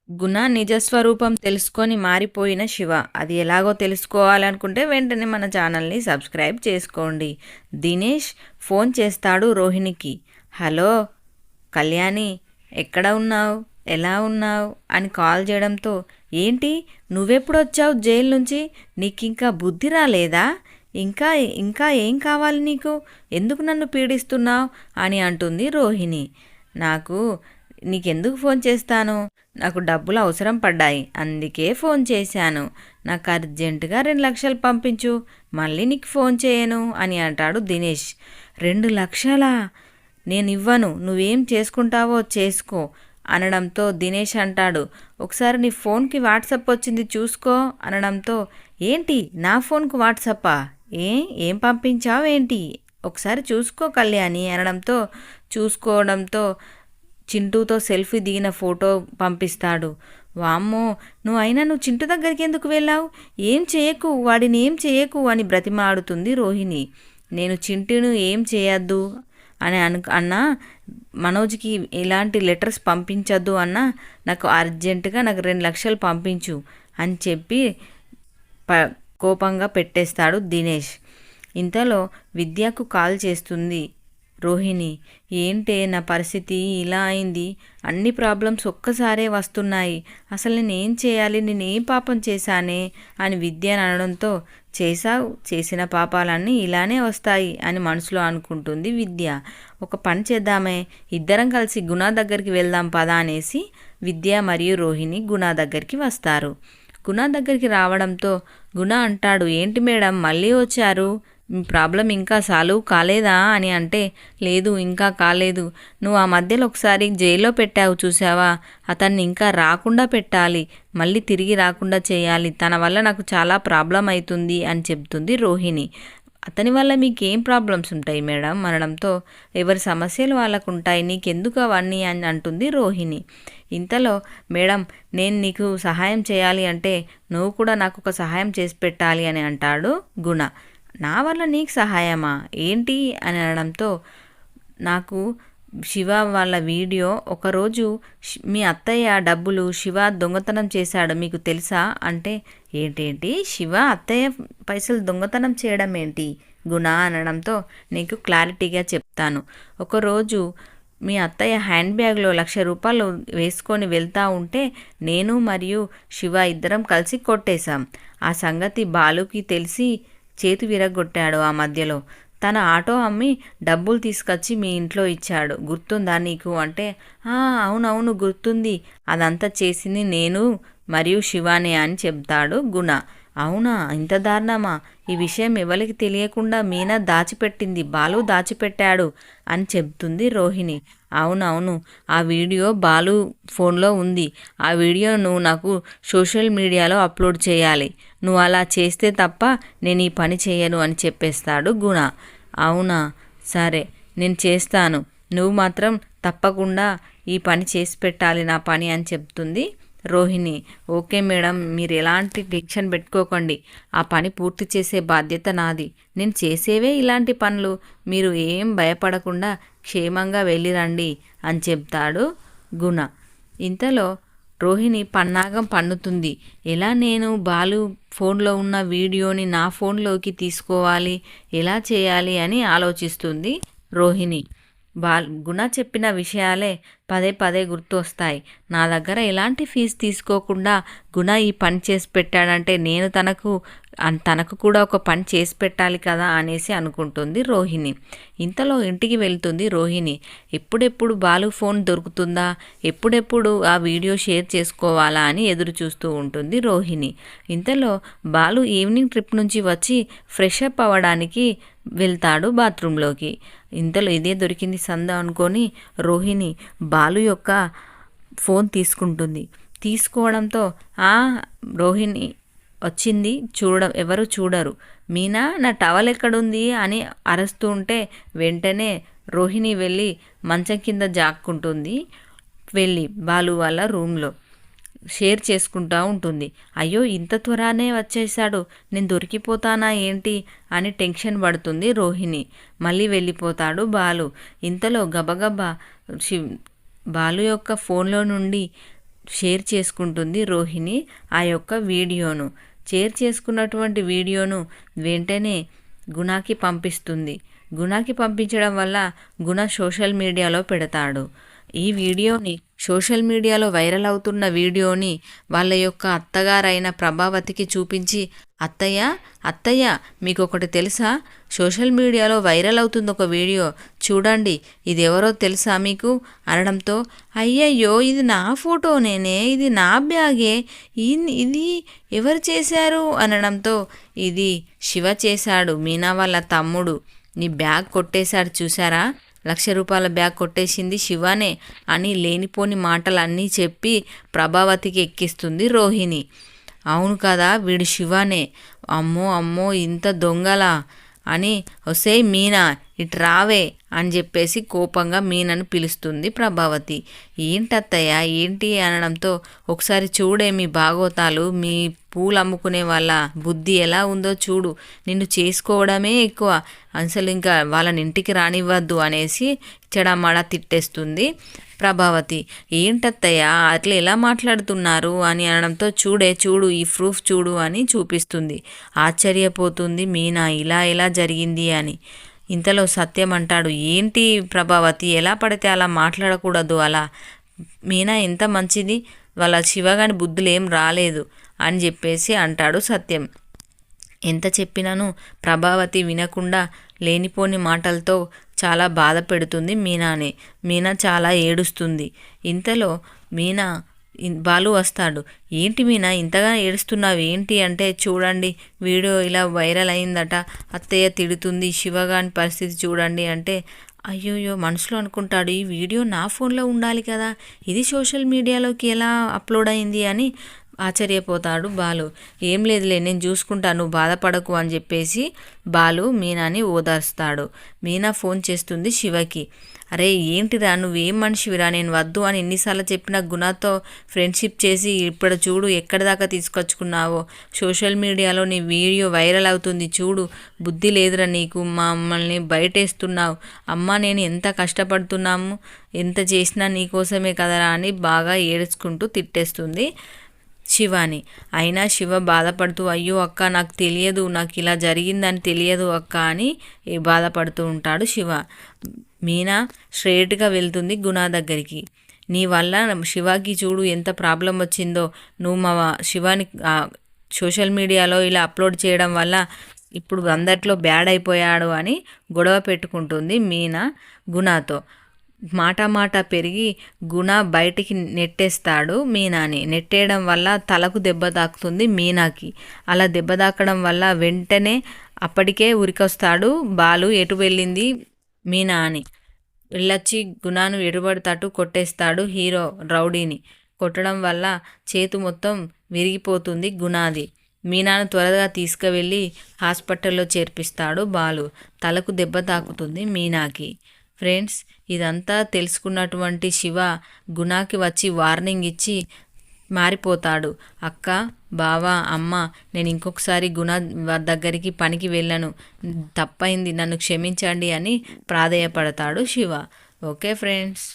గుణ నిజస్వరూపం తెలుసుకొని మారిపోయిన శివ. అది ఎలాగో తెలుసుకోవాలనుకుంటే వెంటనే మన ఛానల్ని సబ్స్క్రైబ్ చేసుకోండి. దినేష్ ఫోన్ చేస్తాడు రోహిణికి. హలో కళ్యాణి, ఎక్కడ ఉన్నావు, ఎలా ఉన్నావు అని కాల్ చేయడంతో, ఏంటి నువ్వెప్పుడొచ్చావు జైలు నుంచి, నీకింకా బుద్ధి రాలేదా, ఇంకా ఇంకా ఏం కావాలి నీకు, ఎందుకు నన్ను పీడిస్తున్నావు అని అంటుంది రోహిణి. నాకు నీకెందుకు ఫోన్ చేస్తాను, నాకు డబ్బులు అవసరం పడ్డాయి, అందుకే ఫోన్ చేశాను. నాకు అర్జెంటుగా 2 లక్షలు పంపించు, మళ్ళీ నీకు ఫోన్ చేయను అని అంటాడు దినేష్. 2 లక్షలా? నేను ఇవ్వను, నువ్వేం చేసుకుంటావో చేసుకో అనడంతో దినేష్ అంటాడు, ఒకసారి నీ ఫోన్కి వాట్సాప్ వచ్చింది చూసుకో అనడంతో, ఏంటి నా ఫోన్కు వాట్సాపా, ఏం పంపించావు ఏంటి, ఒకసారి చూసుకో కళ్యాణి అనడంతో, చూసుకోవడంతో చింటూతో సెల్ఫీ దిగిన ఫోటో పంపిస్తాడు. వామ్మో, నువ్వు చింటూ దగ్గరికి ఎందుకు వెళ్ళావు, ఏం చేయకు, వాడిని ఏం చేయకు అని బ్రతిమాడుతుంది రోహిణి. నేను చింటూను ఏం చేయొద్దు అని అన్నా, మనోజ్కి ఇలాంటి లెటర్స్ పంపించద్దు అన్నా, నాకు అర్జెంటుగా నాకు 2 లక్షలు పంపించు అని చెప్పి కోపంగా పెట్టేస్తాడు దినేష్. ఇంతలో విద్యకు కాల్ చేస్తుంది రోహిణి. ఏంటే నా పరిస్థితి ఇలా అయింది, అన్ని ప్రాబ్లమ్స్ ఒక్కసారే వస్తున్నాయి, అసలు నేనేం చేయాలి, నేనేం పాపం చేశానే అని విద్య అనడంతో, చేసిన పాపాలన్నీ ఇలానే వస్తాయి అని మనసులో అనుకుంటుంది విద్య. ఒక పని చేద్దామే, ఇద్దరం కలిసి గుణ దగ్గరికి వెళ్దాం పదా అనేసి విద్య మరియు రోహిణి గుణ దగ్గరికి వస్తారు. గుణ దగ్గరికి రావడంతో గుణ అంటాడు, ఏంటి మేడం మళ్ళీ వచ్చారు, మీ ప్రాబ్లం ఇంకా సాల్వ్ కాలేదా అని అంటే, లేదు ఇంకా కాలేదు, నువ్వు ఆ మధ్యలో ఒకసారి జైల్లో పెట్టావు చూసావా, అతన్ని ఇంకా రాకుండా పెట్టాలి, మళ్ళీ తిరిగి రాకుండా చేయాలి, తన వల్ల నాకు చాలా ప్రాబ్లం అవుతుంది అని చెప్తుంది రోహిణి. అతని వల్ల మీకేం ప్రాబ్లమ్స్ ఉంటాయి మేడం అనడంతో, ఎవరి సమస్యలు వాళ్ళకు ఉంటాయి, నీకెందుకు అవన్నీ అని అంటుంది రోహిణి. ఇంతలో, మేడం నేను నీకు సహాయం చేయాలి అంటే నువ్వు కూడా నాకు ఒక సహాయం చేసి పెట్టాలి అని అంటాడు గుణ. నా వల్ల నీకు సహాయమా ఏంటి అని అనడంతో, నాకు శివ వాళ్ళ వీడియో, ఒకరోజు మీ అత్తయ్య డబ్బులు శివ దొంగతనం చేశాడు మీకు తెలుసా అంటే, ఏంటేంటి శివ అత్తయ్య పైసలు దొంగతనం చేయడం ఏంటి గుణ అనడంతో, నీకు క్లారిటీగా చెప్తాను. ఒకరోజు మీ అత్తయ్య హ్యాండ్ బ్యాగ్లో 1,00,000 వేసుకొని వెళ్తూ ఉంటే నేను మరియు శివ ఇద్దరం కలిసి కొట్టేశాం. ఆ సంగతి బాలుకి తెలిసి చేతి విరగొట్టాడు. ఆ మధ్యలో తన ఆటో అమ్మి డబ్బులు తీసుకొచ్చి మీ ఇంట్లో ఇచ్చాడు, గుర్తుందా నీకు అంటే, అవునవును గుర్తుంది, అదంతా చేసింది నేను మరియు శివానే అని చెప్తాడు గుణ. అవునా, ఇంత దారుణమా, ఈ విషయం ఎవరికి తెలియకుండా మీనా దాచిపెట్టింది, బాలు దాచిపెట్టాడు అని చెప్తుంది రోహిణి. అవునవును, ఆ వీడియో బాలు ఫోన్లో ఉంది, ఆ వీడియో నువ్వు నాకు సోషల్ మీడియాలో అప్లోడ్ చేయాలి, నువ్వు అలా చేస్తే తప్ప నేను ఈ పని చేయను అని చెప్పేస్తాడు గుణ. అవునా, సరే నేను చేస్తాను, నువ్వు మాత్రం తప్పకుండా ఈ పని చేసి పెట్టాలి నా పని అని చెప్తుంది రోహిణి. ఓకే మేడం, మీరు ఎలాంటి టెన్షన్ పెట్టుకోకండి, ఆ పని పూర్తి చేసే బాధ్యత నాది, నేను చేసేవే ఇలాంటి పనులు, మీరు ఏం భయపడకుండా క్షేమంగా వెళ్ళిరండి అని చెప్తాడు గుణ. ఇంతలో రోహిణి పన్నాగం పన్నుతుంది. ఎలా నేను బాలు ఫోన్లో ఉన్న వీడియోని నా ఫోన్లోకి తీసుకోవాలి, ఎలా చేయాలి అని ఆలోచిస్తుంది రోహిణి. గుణ చెప్పిన విషయాలే పదే పదే గుర్తు వస్తాయి. నా దగ్గర ఎలాంటి ఫీజు తీసుకోకుండా గుణ ఈ పని చేసి పెట్టాడంటే నేను తనకు కూడా ఒక పని చేసి పెట్టాలి కదా అనేసి అనుకుంటుంది రోహిణి. ఇంతలో ఇంటికి వెళ్తుంది రోహిణి. ఎప్పుడెప్పుడు బాలు ఫోన్ దొరుకుతుందా, ఎప్పుడెప్పుడు ఆ వీడియో షేర్ చేసుకోవాలా అని ఎదురు చూస్తూ ఉంటుంది రోహిణి. ఇంతలో బాలు ఈవినింగ్ ట్రిప్ నుంచి వచ్చి ఫ్రెష్ అప్ అవ్వడానికి వెళ్తాడు బాత్రూంలోకి. ఇంతలో ఇదే దొరికింది సంద అనుకొని రోహిణి బాలు యొక్క ఫోన్ తీసుకుంటుంది. తీసుకోవడంతో రోహిణి వచ్చింది, ఎవరు చూడరు, మీనా నా టవల్ ఎక్కడుంది అని అరుస్తూ ఉంటే వెంటనే రోహిణి వెళ్ళి మంచం కింద జాక్కుంటుంది. వెళ్ళి బాలు వాళ్ళ రూమ్లో షేర్ చేసుకుంటూ ఉంటుంది. అయ్యో ఇంత త్వరనే వచ్చేసాడు, నేను దొరికిపోతానా ఏంటి అని టెన్షన్ పడుతుంది రోహిణి. మళ్ళీ వెళ్ళిపోతాడు బాలు. ఇంతలో గబగబా బాలు యొక్క ఫోన్లో నుండి షేర్ చేసుకుంటుంది రోహిణి ఆ యొక్క వీడియోను. షేర్ చేసుకున్నటువంటి వీడియోను వెంటనే గుణకి పంపిస్తుంది. గుణకి పంపించడం వల్ల గుణ సోషల్ మీడియాలో పెడతాడు. ఈ వీడియోని సోషల్ మీడియాలో వైరల్ అవుతున్న వీడియోని వాళ్ళ యొక్క అత్తగారైన ప్రభావతికి చూపించి, అత్తయ్య అత్తయ్య మీకు ఒకటి తెలుసా, సోషల్ మీడియాలో వైరల్ అవుతుంది ఒక వీడియో, చూడండి ఇది ఎవరో తెలుసా మీకు అనడంతో, అయ్యయ్యో ఇది నా ఫోటోనేనే, ఇది నా బ్యాగే, ఇది ఎవరు చేశారు అనడంతో, ఇది శివ చేశాడు, మీనా వాళ్ళ తమ్ముడు, నీ బ్యాగ్ కొట్టేశాడు చూసారా, 1,00,000 రూపాయల బ్యాగ్ కొట్టేసింది శివనే అని లేనిపోని మాటలన్నీ చెప్పి ప్రభావతికి ఎక్కిస్తుంది రోహిణి. అవును కదా వీడు శివనే, అమ్మో అమ్మో ఇంత దొంగలా అని, ఒసేయ్ మీనా ఇటు రావే అని చెప్పేసి కోపంగా మీనను పిలుస్తుంది ప్రభావతి. ఏంటత్తయ్య ఏంటి అనడంతో, ఒకసారి చూడే మీ బాగోతాలు, మీ పూలు అమ్ముకునే వాళ్ళ బుద్ధి ఎలా ఉందో చూడు, నిన్ను చేసుకోవడమే ఎక్కువ, అసలు ఇంకా వాళ్ళని ఇంటికి రానివ్వద్దు అనేసి చెడమడ తిట్టేస్తుంది ప్రభావతి. ఏంటత్తయ్య అట్లా ఎలా మాట్లాడుతున్నారు అని అనడంతో, చూడు ఈ ప్రూఫ్ చూడు అని చూపిస్తుంది. ఆశ్చర్యపోతుంది మీనా, ఇలా ఎలా జరిగింది అని. ఇంతలో సత్యం అంటాడు, ఏంటి ప్రభావతి ఎలా పడితే అలా మాట్లాడకూడదు, అలా మీనా ఎంత మంచిది, వాళ్ళ శివగాని బుద్ధులు ఏం రాలేదు అని చెప్పేసి అంటాడు సత్యం. ఎంత చెప్పినాను ప్రభావతి వినకుండా లేనిపోని మాటలతో చాలా బాధ పెడుతుంది మీనాని. మీనా చాలా ఏడుస్తుంది. ఇంతలో మీనా బాలు వస్తాడు. ఏంటి మీనా ఇంతగా ఏడుస్తున్నావు ఏంటి అంటే, చూడండి వీడియో ఇలా వైరల్ అయిందట, అత్తయ్య తిడుతుంది, శివగాని పరిస్థితి చూడండి అంటే, అయ్యోయ్యో మనసులో అనుకుంటాడు, ఈ వీడియో నా ఫోన్లో ఉండాలి కదా, ఇది సోషల్ మీడియాలోకి ఎలా అప్లోడ్ అయింది అని ఆశ్చర్యపోతాడు బాలు. ఏం లేదులే నేను చూసుకుంటాను నువ్వు బాధపడకు అని చెప్పేసి బాలు మీనాని ఓదార్స్తాడు. మీనా ఫోన్ చేస్తుంది శివకి. అరే ఏంటిరా నువ్వేం మనిషివిరా, నేను వద్దు అని ఎన్నిసార్లు చెప్పినా గుణతో ఫ్రెండ్షిప్ చేసి ఇప్పుడు చూడు ఎక్కడి దాకా తీసుకొచ్చుకున్నావో, సోషల్ మీడియాలో నీ వీడియో వైరల్ అవుతుంది చూడు, బుద్ధి లేదురా నీకు, మమ్మల్ని బయటేస్తున్నావు, అమ్మ నేను ఎంత కష్టపడుతున్నాము, ఎంత చేసినా నీకోసమే కదరా అని బాగా ఏడ్చుకుంటూ తిట్టేస్తుంది శివాని. అయినా శివ బాధపడుతూ, అయ్యో అక్క నాకు తెలియదు, నాకు ఇలా జరిగిందని తెలియదు అక్క అని బాధపడుతూ ఉంటాడు శివ. మీనా స్ట్రేట్గా వెళ్తుంది గుణ దగ్గరికి. నీ వల్ల శివకి చూడు ఎంత ప్రాబ్లం వచ్చిందో, నువ్వు మా శివాని సోషల్ మీడియాలో ఇలా అప్లోడ్ చేయడం వల్ల ఇప్పుడు అందరిలో బ్యాడ్ అయిపోయాడు అని గొడవ పెట్టుకుంటుంది మీనా గుణతో. మాట పెరిగి గుణ బయటికి నెట్టేస్తాడు మీనాని. నెట్టేయడం వల్ల తలకు దెబ్బ తాకుతుంది మీనాకి. అలా దెబ్బ తాకడం వల్ల వెంటనే అప్పటికే ఉరికొస్తాడు బాలు, ఎటు వెళ్ళింది మీనా అని. వెళ్ళొచ్చి గుణాను ఎటుబడితట్టు కొట్టేస్తాడు హీరో రౌడీని. కొట్టడం వల్ల చేతు మొత్తం విరిగిపోతుంది గుణాది. మీనాను త్వరగా తీసుకువెళ్ళి హాస్పిటల్లో చేర్పిస్తాడు బాలు. తలకు దెబ్బ తాకుతుంది మీనాకి. ఫ్రెండ్స్ ఇదంతా తెలుసుకున్నటువంటి శివ గుణాకి వచ్చి వార్నింగ్ ఇచ్చి మారిపోతాడు. అక్క బావ అమ్మ నేను ఇంకొకసారి గుణ దగ్గరికి పనికి వెళ్ళను, తప్పైంది నన్ను క్షమించండి అని ప్రాధేయపడతాడు శివ. Okay friends.